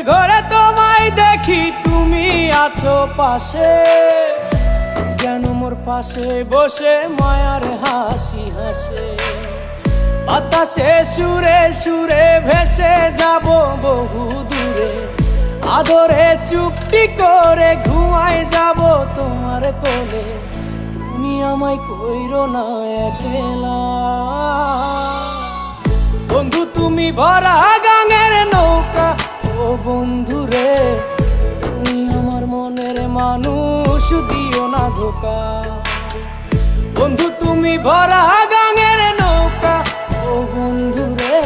ঘরে তোমায় দেখি তুমি আছো পাশে, যেন মোর পাশে বসে মায়ার হাসি হাসে। বাতাসে সুরে সুরে ভেসে যাব বহু দূরে, আদরে চুপটি করে ঘুমায় যাব তোমার কোলে। তুমি আমায় কইরো না একলা বন্ধু, তুমি ভরা গাঙের নৌকা। ও বন্ধু রে, তুমি আমার মনের মানুষ, দিও না ধোকা। বন্ধু তুমি ভরা গাঙের নৌকা। ও বন্ধু রে,